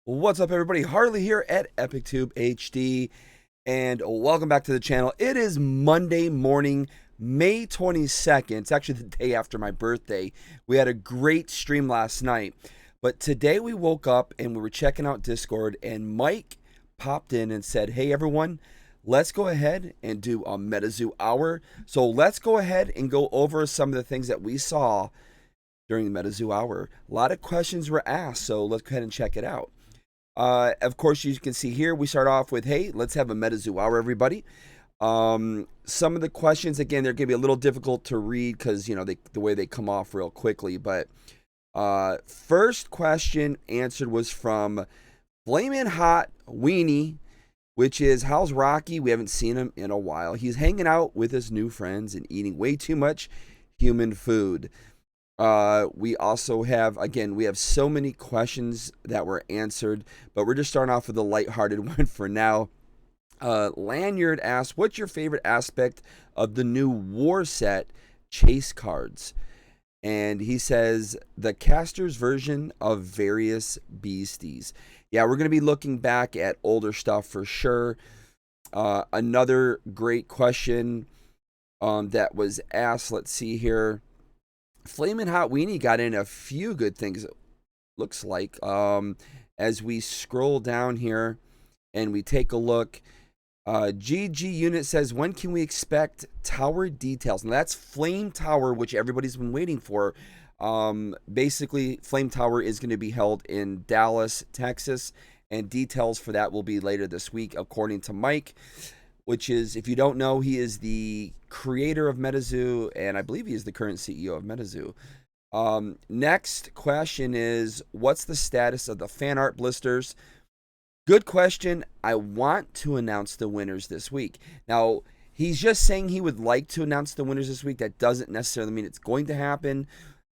What's up, everybody? Harley here at EpicTube HD, and welcome back to the channel. It is Monday morning, May 22nd. It's actually the day after my birthday. We had a great stream last night, but today we woke up and we were checking out Discord, and Mike popped in and said, "Hey, everyone, let's go ahead and do a Metazoo hour." So let's go ahead and go over some of the things that we saw during the Metazoo hour. A lot of questions were asked, so let's go ahead and check it out. Of course, you can see here, we start off with, hey, let's have a Metazoo hour, everybody. Some of the questions, again, they're going to be a little difficult to read because, you know, the way they come off real quickly. But first question answered was from Flamin' Hot Weenie, which is, how's Rocky? We haven't seen him in a while. He's hanging out with his new friends and eating way too much human food. We also have, again, we have so many questions that were answered, but we're just starting off with a lighthearted one for now. Lanyard asks, what's your favorite aspect of the new war set chase cards? And he says, the caster's version of various beasties. Yeah, we're going to be looking back at older stuff for sure. Another great question that was asked, let's see here. Flamin' Hot Weenie got in a few good things, it looks like. As we scroll down here and we take a look, GG Unit says, when can we expect tower details? And that's Flame Tower, which everybody's been waiting for. Basically, Flame Tower is going to be held in Dallas, Texas, and details for that will be later this week, according to Mike, which is, if you don't know, he is the creator of Metazoo, and I believe he is the current CEO of Metazoo. Next question is, what's the status of the fan art blisters? Good question. I want to announce the winners this week. Now, he's just saying he would like to announce the winners this week. That doesn't necessarily mean it's going to happen.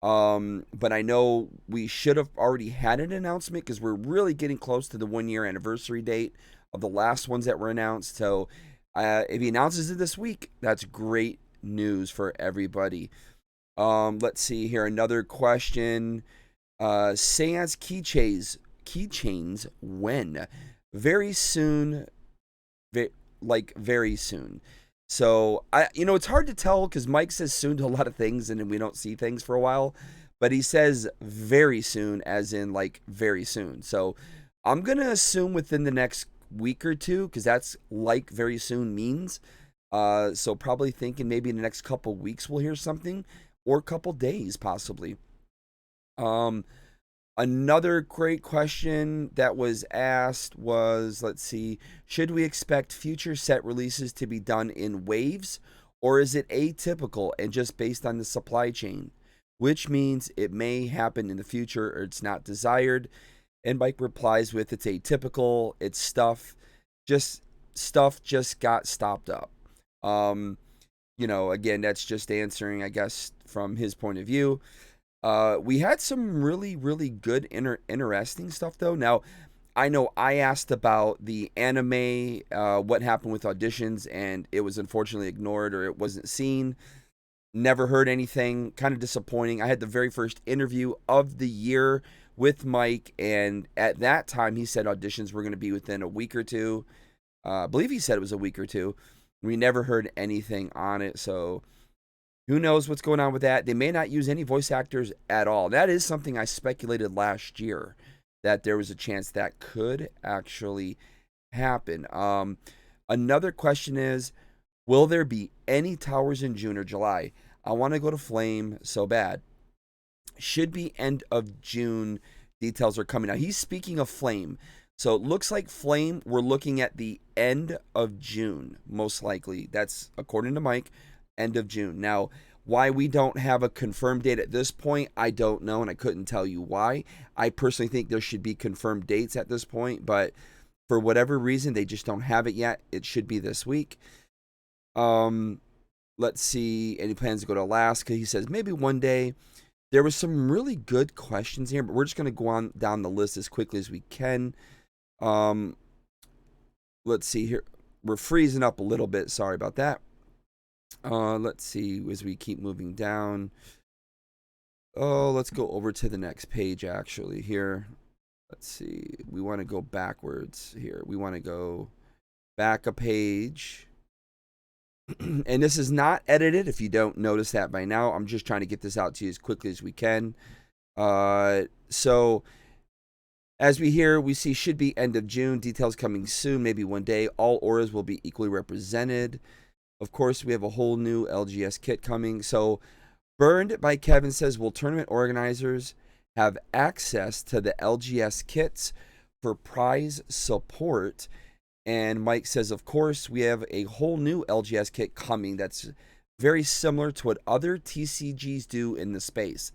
But I know we should have already had an announcement because we're really getting close to the 1-year anniversary date of the last ones that were announced. So if he announces it this week, that's great news for everybody. Let's see here. Another question. Seance keychains when? Very soon. Very soon. So, it's hard to tell because Mike says soon to a lot of things and then we don't see things for a while. But he says very soon, as in like very soon. So, I'm going to assume within the next week or two, because that's like very soon means. So probably thinking maybe in the next couple weeks we'll hear something, or a couple days possibly. Another great question that was asked was, let's see, should we expect future set releases to be done in waves, or is it atypical and just based on the supply chain, which means it may happen in the future or it's not desired? And Mike replies with, it's atypical, it's stuff just got stopped up. Again, that's just answering, I guess, from his point of view. We had some really, really good, interesting stuff, though. Now, I know I asked about the anime, what happened with auditions, and it was unfortunately ignored or it wasn't seen. Never heard anything. Kind of disappointing. I had the very first interview of the year with Mike, and at that time he said auditions were going to be within a week or two. I believe he said it was a week or two. We never heard anything on it, so who knows what's going on with that. They may not use any voice actors at all. That is something I speculated last year, that there was a chance that could actually happen. Another question is, will there be any towers in June or July? I want to go to Flame so bad. Should be end of June. Details are coming out. He's speaking of Flame. So it looks like Flame, we're looking at the end of June, most likely. That's according to Mike, end of June. Now, why we don't have a confirmed date at this point, I don't know, and I couldn't tell you why. I personally think there should be confirmed dates at this point, but for whatever reason, they just don't have it yet. It should be this week. Let's see. Any plans to go to Alaska? He says maybe one day. There was some really good questions here, but we're just going to go on down the list as quickly as we can. Let's see here. We're freezing up a little bit. Sorry about that. Let's see as we keep moving down. Oh, let's go over to the next page actually here. Let's see. We want to go backwards here. We want to go back a page. And this is not edited, if you don't notice that by now. I'm just trying to get this out to you as quickly as we can. So as we see should be end of June. Details coming soon, maybe one day. All auras will be equally represented. Of course, we have a whole new LGS kit coming. So Burned by Kevin says, will tournament organizers have access to the LGS kits for prize support? And Mike says, of course, we have a whole new LGS kit coming that's very similar to what other TCGs do in the space.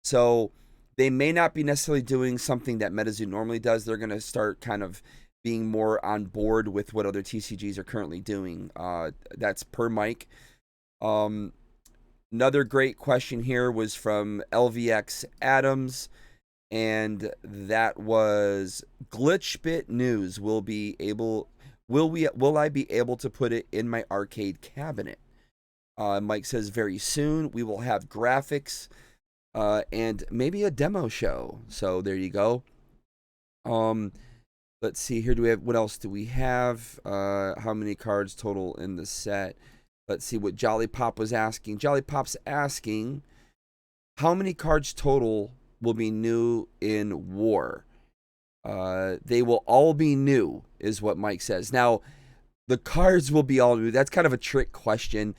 So they may not be necessarily doing something that Metazoo normally does. They're going to start kind of being more on board with what other TCGs are currently doing. That's per Mike. Another great question here was from LVX Adams. And that was Glitchbit News. Will I be able to put it in my arcade cabinet? Mike says very soon. We will have graphics and maybe a demo show. So there you go. Let's see here. What else do we have? How many cards total in the set? Let's see what Jolly Pop was asking. Jolly Pop's asking, how many cards total will be new in War? They will all be new, is what Mike says. Now, the cards will be all new. That's kind of a trick question.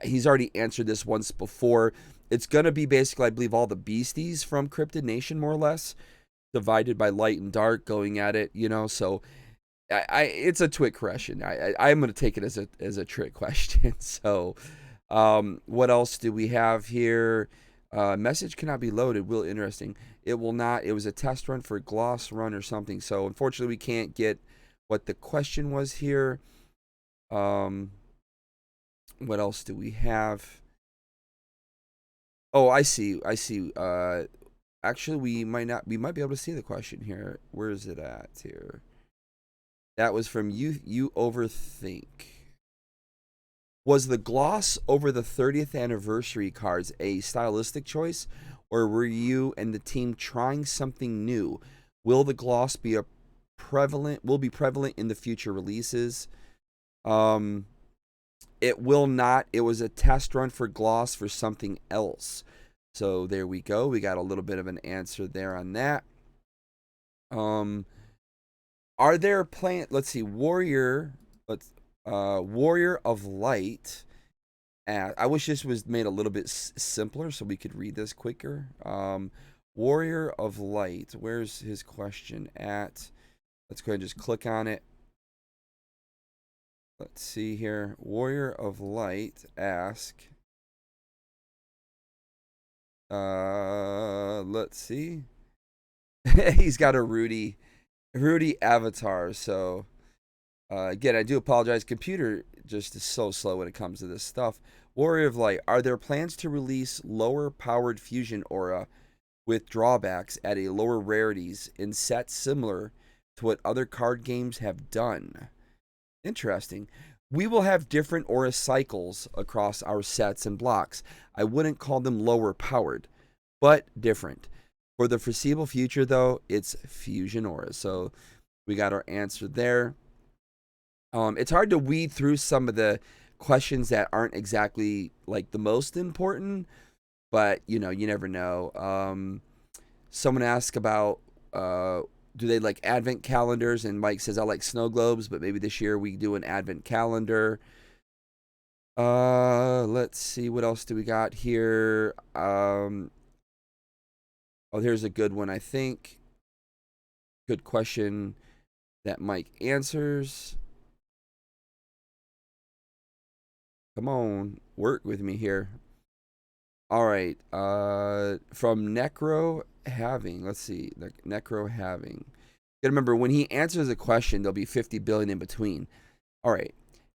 He's already answered this once before. It's going to be basically, I believe, all the beasties from Cryptid Nation, more or less, divided by light and dark, going at it, you know. So it's a trick question. I'm going to take it as a trick question. So what else do we have here? Message cannot be loaded. Real interesting. It will not. It was a test run for Gloss Run or something. So unfortunately, we can't get what the question was here. What else do we have? Oh, I see. Actually, we might be able to see the question here. Where is it at here? That was from you overthink. Was the gloss over the 30th anniversary cards a stylistic choice, or were you and the team trying something new? Will the gloss be prevalent in the future releases? It will not. It was a test run for gloss for something else. So there we go. We got a little bit of an answer there on that. Are there let's see, Warrior of Light. I wish this was made a little bit simpler so we could read this quicker. Warrior of Light. Where's his question at? Let's go ahead and just click on it. Let's see here. Warrior of Light ask. Let's see. He's got a Rudy avatar. So again, I do apologize. Computer just is so slow when it comes to this stuff. Warrior of Light. Are there plans to release lower powered fusion aura with drawbacks at a lower rarities in sets similar to what other card games have done? Interesting. We will have different aura cycles across our sets and blocks. I wouldn't call them lower powered, but different. For the foreseeable future, though, it's fusion auras. So we got our answer there. It's hard to weed through some of the questions that aren't exactly like the most important, but you know, you never know. Someone asked about do they like advent calendars, and Mike says I like snow globes, but maybe this year we do an advent calendar. Let's see, what else do we got here? Oh, here's a good one, I think. Good question that Mike answers. Come on, work with me here. All right. From Necro Having. Let's see. Necro Having. You gotta remember, when he answers a question, there'll be 50 billion in between. All right.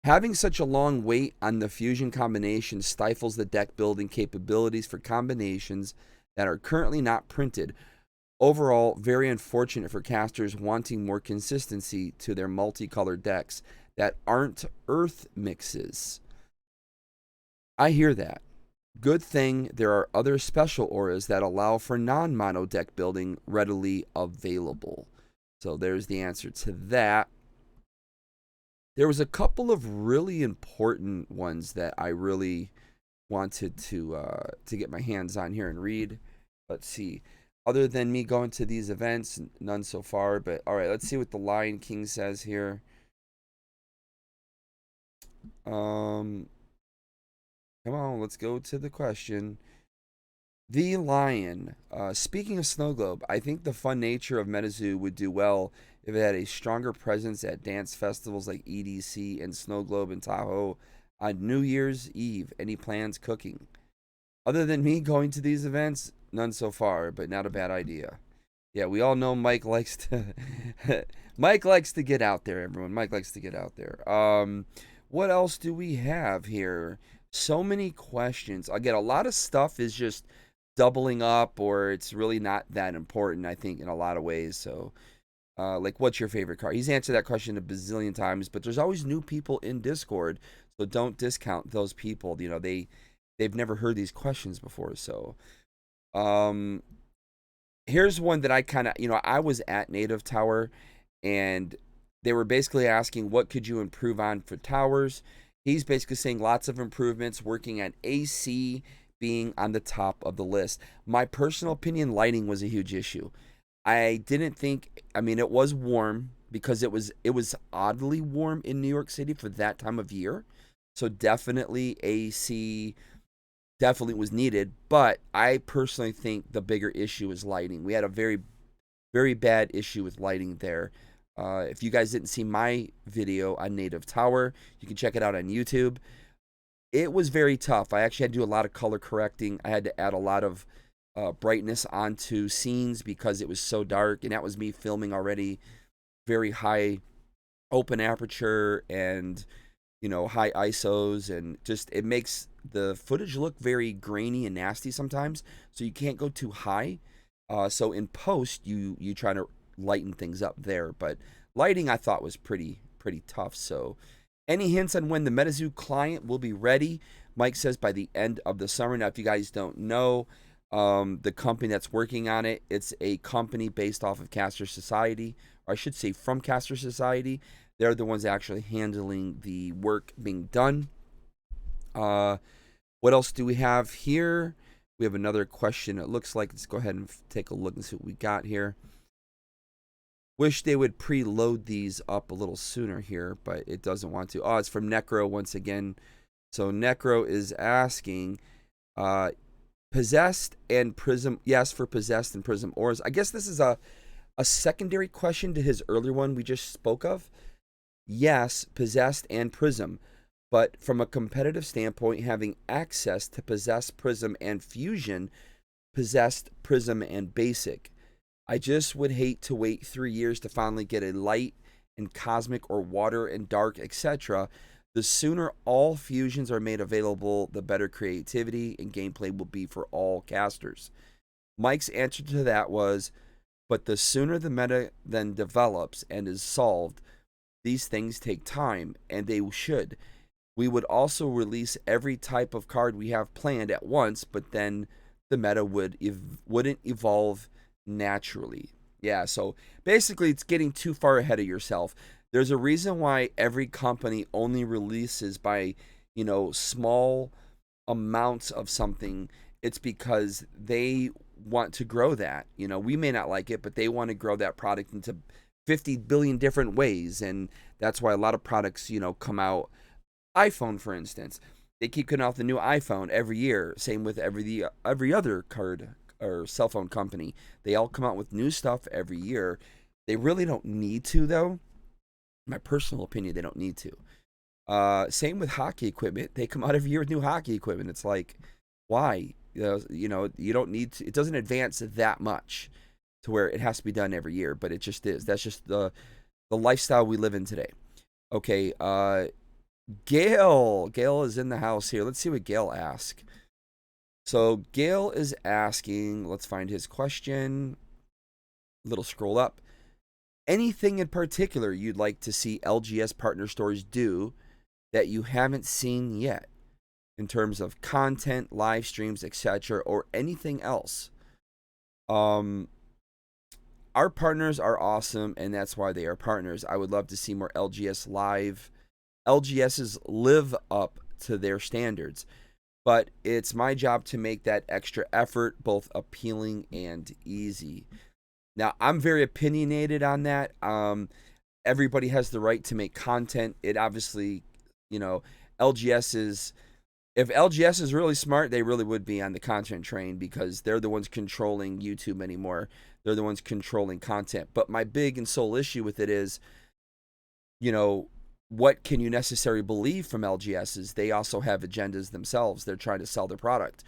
Having such a long wait on the fusion combination stifles the deck building capabilities for combinations that are currently not printed. Overall, very unfortunate for casters wanting more consistency to their multicolored decks that aren't earth mixes. I hear that. Good thing there are other special auras that allow for non-mono deck building readily available. So there's the answer to that. There was a couple of really important ones that I really wanted to get my hands on here and read. Let's see. Other than me going to these events, none so far. But all right, let's see what the Lion King says here. Come on, let's go to the question. The Lion. Speaking of Snow Globe, I think the fun nature of Metazoo would do well if it had a stronger presence at dance festivals like EDC and Snow Globe in Tahoe on New Year's Eve. Any plans cooking? Other than me going to these events, none so far, but not a bad idea. Yeah, we all know Mike likes to Mike likes to get out there, everyone. Mike likes to get out there. What else do we have here? So many questions. Again, a lot of stuff is just doubling up, or it's really not that important, I think, in a lot of ways. So like, what's your favorite card? He's answered that question a bazillion times, but there's always new people in Discord, so don't discount those people. You know, they've never heard these questions before. So here's one that I kind of, I was at Native Tower, and they were basically asking, what could you improve on for towers? He's basically saying lots of improvements, working on AC being on the top of the list. My personal opinion, lighting was a huge issue. I didn't think, I mean, it was warm because it was oddly warm in New York City for that time of year. So definitely AC definitely was needed, but I personally think the bigger issue is lighting. We had a very, very bad issue with lighting there. If you guys didn't see my video on Native Tower, you can check it out on YouTube. It was very tough. I actually had to do a lot of color correcting. I had to add a lot of brightness onto scenes because it was so dark, and that was me filming already very high open aperture and high ISOs, and just it makes the footage look very grainy and nasty sometimes, so you can't go too high. So in post you try to lighten things up there, but lighting I thought was pretty tough. So any hints on when the Metazoo client will be ready? Mike says by the end of the summer. Now, if you guys don't know, the company that's working on it, it's a company based off of Caster Society, or I should say from Caster Society. They're the ones actually handling the work being done. What else do we have here? We have another question. It looks like, let's go ahead and take a look and see what we got here. Wish they would preload these up a little sooner here, but it doesn't want to. Oh, it's from Necro once again. So Necro is asking, Possessed and Prism. Yes, for Possessed and Prism auras. I guess this is a secondary question to his earlier one we just spoke of. Yes, Possessed and Prism. But from a competitive standpoint, having access to Possessed, Prism, and Fusion, Possessed, Prism, and Basic. I just would hate to wait 3 years to finally get a light and cosmic or water and dark, etc. The sooner all fusions are made available, the better creativity and gameplay will be for all casters. Mike's answer to that was, but the sooner the meta then develops and is solved, these things take time, and they should. We would also release every type of card we have planned at once, but then the meta wouldn't evolve naturally. Yeah, so basically it's getting too far ahead of yourself. There's a reason why every company only releases by, small amounts of something. It's because they want to grow that. We may not like it, but they want to grow that product into 50 billion different ways, and that's why a lot of products, come out. iPhone, for instance, they keep putting out the new iPhone every year. Same with every other card or cell phone company. They all come out with new stuff every year. They really don't need to, though. My personal opinion, they don't need to. Same with hockey equipment. They come out every year with new hockey equipment. It's like, why? You don't need to. It doesn't advance that much to where it has to be done every year, but it just is. That's just the lifestyle we live in today. Okay, Gail is in the house here. Let's see what Gail asks. So Gail is asking, let's find his question. A little scroll up. Anything in particular you'd like to see LGS partner stores do that you haven't seen yet? in terms of content, live streams, etc., or anything else. Our partners are awesome, and that's why they are partners. I would love to see more LGSs live up to their standards, but it's my job to make that extra effort both appealing and easy. Now, I'm very opinionated on that. Everybody has the right to make content. It obviously, LGS is, if LGS is really smart, they really would be on the content train, because they're the ones controlling YouTube anymore. They're the ones controlling content. But my big and sole issue with it is, what can you necessarily believe from LGSs? They also have agendas themselves. They're trying to sell their product.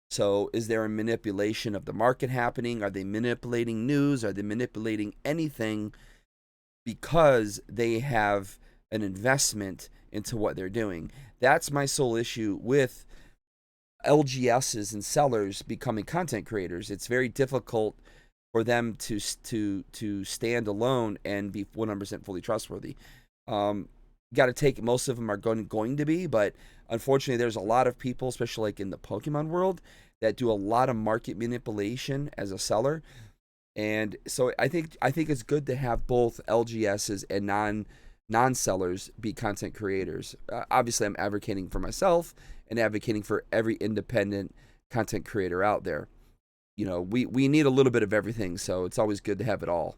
So is there a manipulation of the market happening? Are they manipulating news? Are they manipulating anything because they have an investment into what they're doing? That's my sole issue with LGSs and sellers becoming content creators. It's very difficult for them to stand alone and be 100% fully trustworthy. Got to take, most of them are going to be, but unfortunately there's a lot of people, especially like in the Pokemon world, that do a lot of market manipulation as a seller. And so I think it's good to have both LGSs and non-sellers be content creators. Obviously, I'm advocating for myself and advocating for every independent content creator out there. We need a little bit of everything, so it's always good to have it all.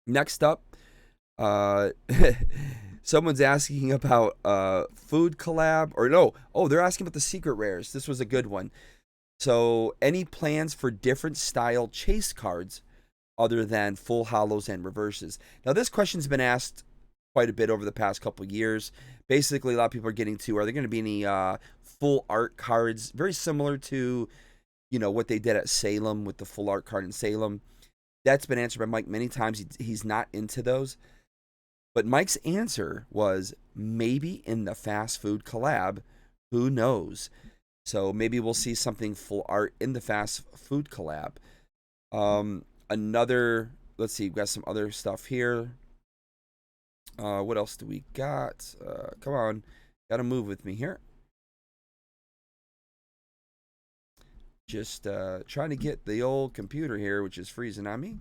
Next up, someone's asking about food collab, or no, they're asking about the secret rares. This was a good one. So, any plans for different style chase cards other than full holos and reverses? Now, this question's been asked quite a bit over the past couple of years. Basically, a lot of people are getting to, are there going to be any full art cards? Very similar to, what they did at Salem with the full art card in Salem. That's been answered by Mike many times. He's not into those. But Mike's answer was maybe in the fast food collab. Who knows? So maybe we'll see something full art in the fast food collab. Let's see, we've got some other stuff here. What else do we got? Come on, gotta move with me here. Just trying to get the old computer here, which is freezing on me,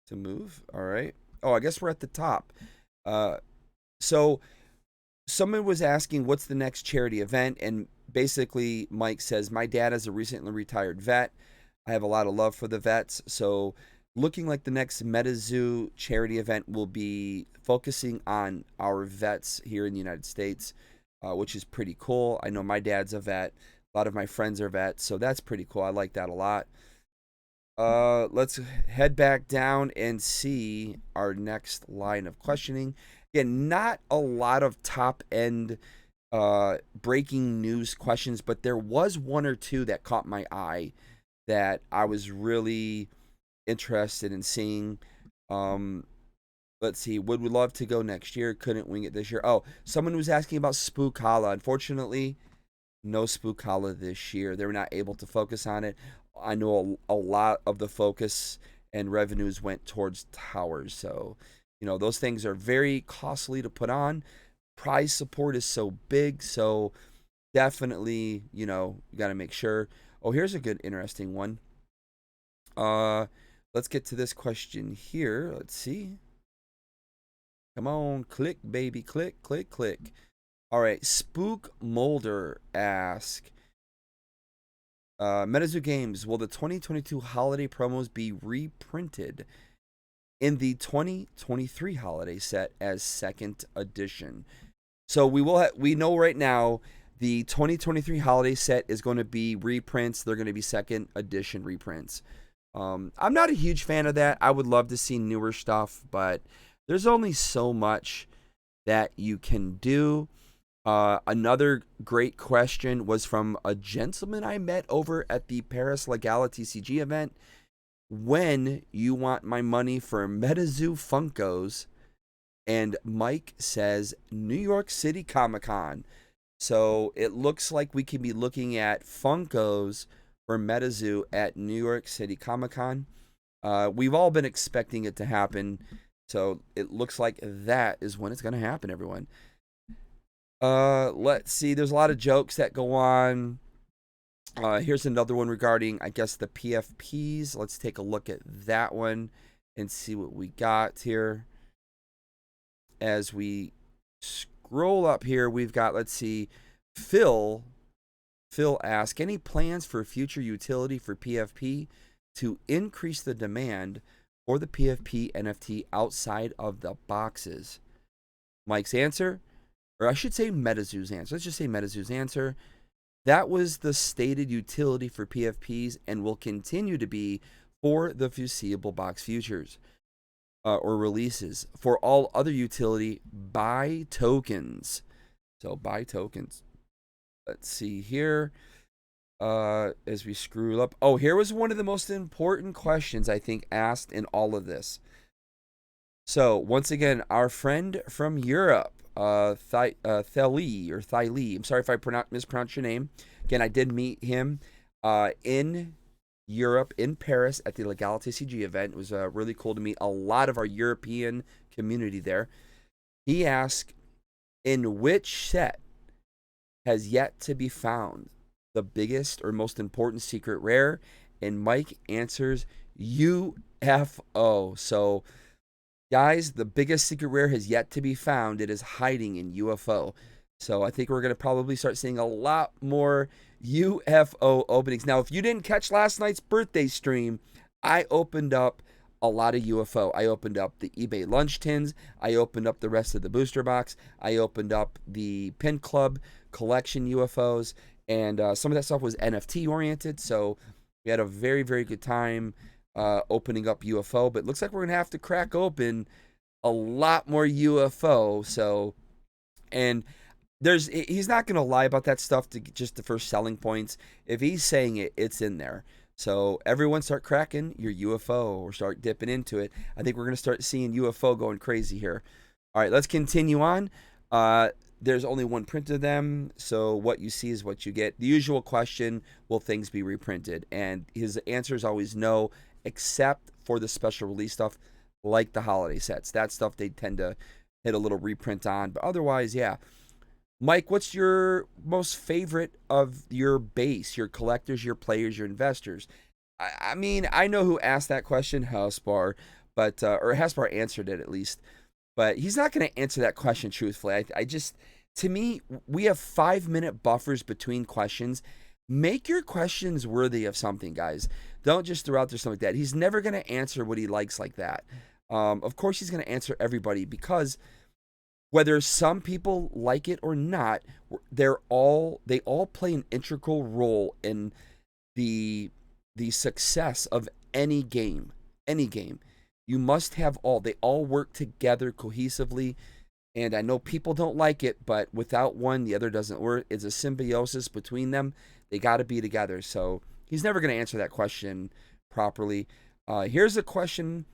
to move. All right. Oh, I guess we're at the top. So someone was asking, what's the next charity event? And basically, Mike says, my dad is a recently retired vet. I have a lot of love for the vets. So looking like the next Metazoo charity event will be focusing on our vets here in the United States, which is pretty cool. I know my dad's a vet. A lot of my friends are vets, so that's pretty cool. I like that a lot. Let's head back down and see our next line of questioning. Again, not a lot of top-end breaking news questions, but there was one or two that caught my eye that I was really interested in seeing. Let's see. Would we love to go next year? Couldn't wing it this year. Oh, someone was asking about Spook Hala. Unfortunately, no Spook Hala this year. They were not able to focus on it. I know a lot of the focus and revenues went towards towers. So, those things are very costly to put on. Prize support is so big. So definitely, you got to make sure. Oh, here's a good, interesting one. Let's get to this question here. Let's see. Come on, click, baby, click, click, click. All right, Spook Molder asks, Metazoo Games, will the 2022 holiday promos be reprinted in the 2023 holiday set as second edition? So we know right now the 2023 holiday set is going to be reprints. They're going to be second edition reprints. I'm not a huge fan of that. I would love to see newer stuff, but there's only so much that you can do. Another great question was from a gentleman I met over at the Paris Legal TCG event. When you want my money for Metazoo Funkos? And Mike says New York City Comic-Con. So it looks like we can be looking at Funkos for Metazoo at New York City Comic-Con. We've all been expecting it to happen. So it looks like that is when it's going to happen, everyone. Let's see. There's a lot of jokes that go on. Here's another one regarding, I guess, the PFPs. Let's take a look at that one and see what we got here. As we scroll up here, we've got, let's see, Phil asks, any plans for future utility for PFP to increase the demand for the PFP NFT outside of the boxes? Mike's answer, or I should say Metazoo's answer. Let's just say Metazoo's answer. That was the stated utility for PFPs and will continue to be for the foreseeable box futures or releases. For all other utility, buy tokens. So buy tokens. Let's see here. As we screw up. Oh, here was one of the most important questions I think asked in all of this. So once again, our friend from Europe, Thali, I'm sorry if I mispronounced your name. Again, I did meet him in Europe, in Paris, at the Legality CG event. It was really cool to meet a lot of our European community there. He asked, in which set has yet to be found the biggest or most important secret rare? And Mike answers UFO. So guys, the biggest secret rare has yet to be found. It is hiding in UFO. So I think we're going to probably start seeing a lot more UFO openings. Now, if you didn't catch last night's birthday stream, I opened up a lot of UFO. I opened up the eBay lunch tins. I opened up the rest of the booster box. I opened up the Pin Club collection UFOs. And some of that stuff was NFT oriented. So we had a very, very good time opening up UFO. But it looks like we're going to have to crack open a lot more UFO. So, and he's not going to lie about that stuff to just the first selling points. If he's saying it, it's in there. So everyone start cracking your UFO or start dipping into it. I think we're going to start seeing UFO going crazy here. All right, let's continue on. There's only one print of them, so what you see is what you get. The usual question, will things be reprinted? And his answer is always no, except for the special release stuff like the holiday sets. That stuff they tend to hit a little reprint on, but otherwise, yeah. Mike, what's your most favorite of your base, your collectors, your players, your investors? I mean, I know who asked that question, Hellspar, but or Hellspar answered it at least, but he's not going to answer that question truthfully. I just, to me, we have 5-minute buffers between questions. Make your questions worthy of something, guys. Don't just throw out there something like that. He's never going to answer what he likes like that. Of course, he's going to answer everybody because whether some people like it or not, they all play an integral role in the success of any game. Any game. You must have all. They all work together cohesively. And I know people don't like it, but without one, the other doesn't work. It's a symbiosis between them. They got to be together. So he's never going to answer that question properly. Here's a question.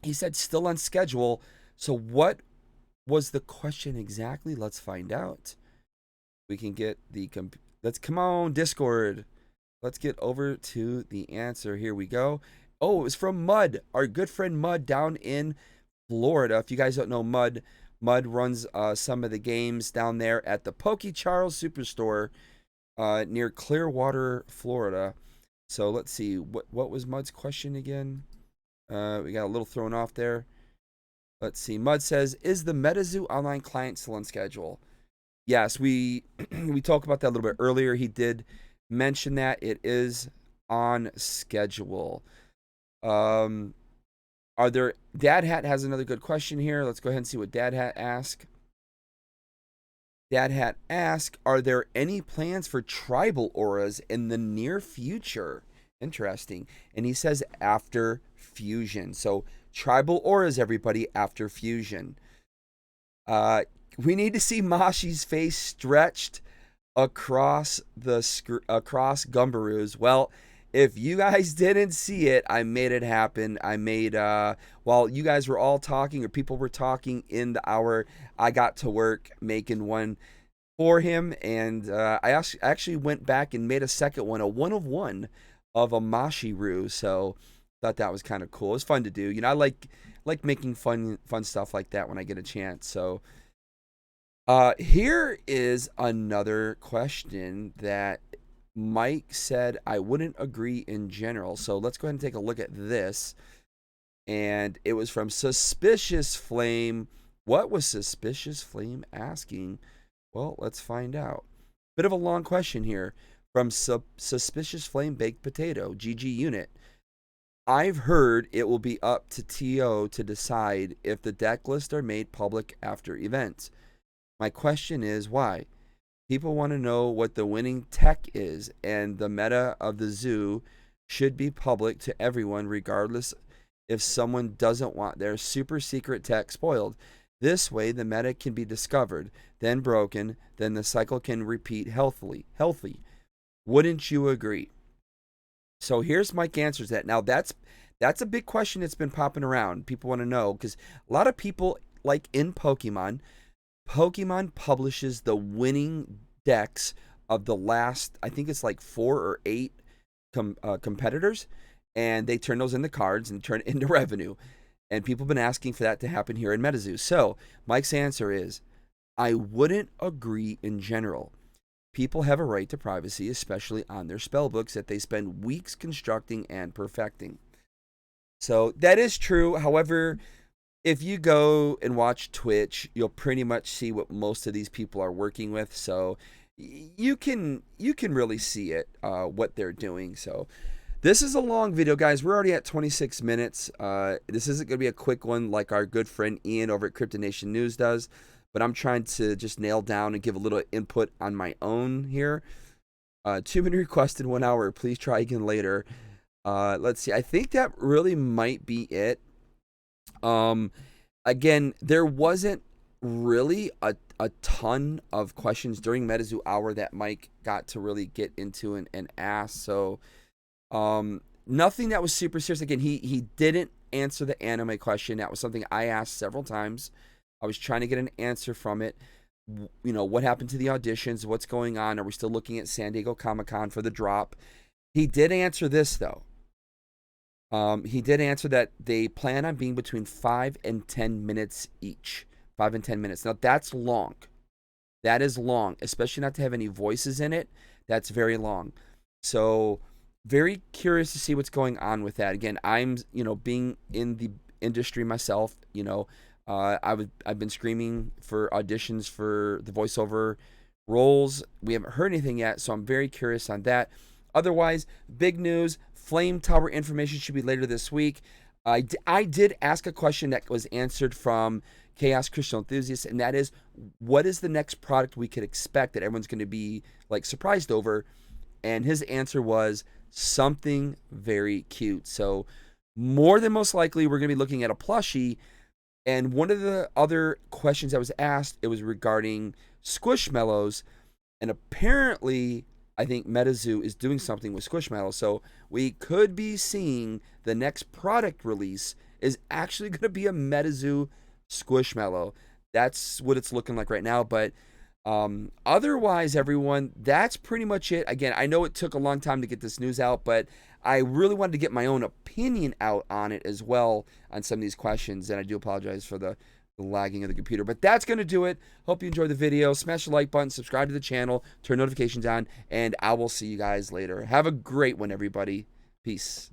He said still on schedule. So what was the question exactly? Let's find out. We can get the let's come on Discord. Let's get over to the answer. Here we go. Oh, it was from Mud, our good friend Mud down in Florida. If you guys don't know Mud runs some of the games down there at the Poke Charles Superstore near Clearwater, Florida. So let's see, what was Mud's question again? We got a little thrown off there. Let's see. Mud says, is the Metazoo online client still on schedule? Yes, we talked about that a little bit earlier. He did mention that it is on schedule. Dad Hat has another good question here. Let's go ahead and see what Dad Hat asked. Dad Hat asked, are there any plans for tribal auras in the near future? Interesting. And he says after fusion. So tribal auras, everybody, after fusion. We need to see Mashi's face stretched across Gumbaroos. Well, if you guys didn't see it, I made it happen. I made, while you guys were all talking or people were talking in the hour, I got to work making one for him. And I actually went back and made a second one, a 1-of-1 of a Mashi-Roo. So thought that was kind of cool. It was fun to do. You know, I like making fun stuff like that when I get a chance. So Here is another question that Mike said I wouldn't agree in general. So let's go ahead and take a look at this. And it was from Suspicious Flame. What was Suspicious Flame asking? Well, let's find out. Bit of a long question here from Suspicious Flame Baked Potato, GG Unit. I've heard it will be up to TO to decide if the deck lists are made public after events. My question is why? People want to know what the winning tech is, and the meta of the zoo should be public to everyone, regardless if someone doesn't want their super secret tech spoiled. This way, the meta can be discovered, then broken, then the cycle can repeat healthy. Wouldn't you agree? So here's Mike answers that. Now that's a big question that's been popping around. People want to know because a lot of people, like in Pokemon publishes the winning decks of the last, I think it's like 4 or 8 competitors, and they turn those into cards and turn it into revenue. And people have been asking for that to happen here in Metazoo. So Mike's answer is, I wouldn't agree in general. People have a right to privacy, especially on their spellbooks that they spend weeks constructing and perfecting. So that is true. However, if you go and watch Twitch, you'll pretty much see what most of these people are working with. So you can really see it, what they're doing. So this is a long video, guys. We're already at 26 minutes. This isn't going to be a quick one like our good friend Ian over at Crypto Nation News does. But I'm trying to just nail down and give a little input on my own here. Too many requested 1 hour. Please try again later. Let's see. I think that really might be it. Again, there wasn't really a ton of questions during Metazoo Hour that Mike got to really get into and ask. So nothing that was super serious. Again, he didn't answer the anime question. That was something I asked several times. I was trying to get an answer from it. You know, what happened to the auditions? What's going on? Are we still looking at San Diego Comic-Con for the drop? He did answer this, though. He did answer that they plan on being between 5 and 10 minutes each. 5 and 10 minutes. Now, that's long. That is long, especially not to have any voices in it. That's very long. So, very curious to see what's going on with that. Again, I'm, being in the industry myself, I've been screaming for auditions for the voiceover roles. We haven't heard anything yet, so I'm very curious on that. Otherwise, big news, Flame Tower information should be later this week. I did ask a question that was answered from Chaos Crystal Enthusiast, and that is, what is the next product we could expect that everyone's going to be like surprised over? And his answer was something very cute. So more than most likely, we're going to be looking at a plushie. And one of the other questions that was asked, it was regarding Squishmallows. And apparently, I think Metazoo is doing something with Squishmallows. So we could be seeing the next product release is actually going to be a Metazoo Squishmallow. That's what it's looking like right now. But otherwise, everyone, that's pretty much it. Again, I know it took a long time to get this news out, but I really wanted to get my own opinion out on it as well on some of these questions, and I do apologize for the lagging of the computer. But that's going to do it. Hope you enjoyed the video. Smash the like button, subscribe to the channel, turn notifications on, and I will see you guys later. Have a great one, everybody. Peace.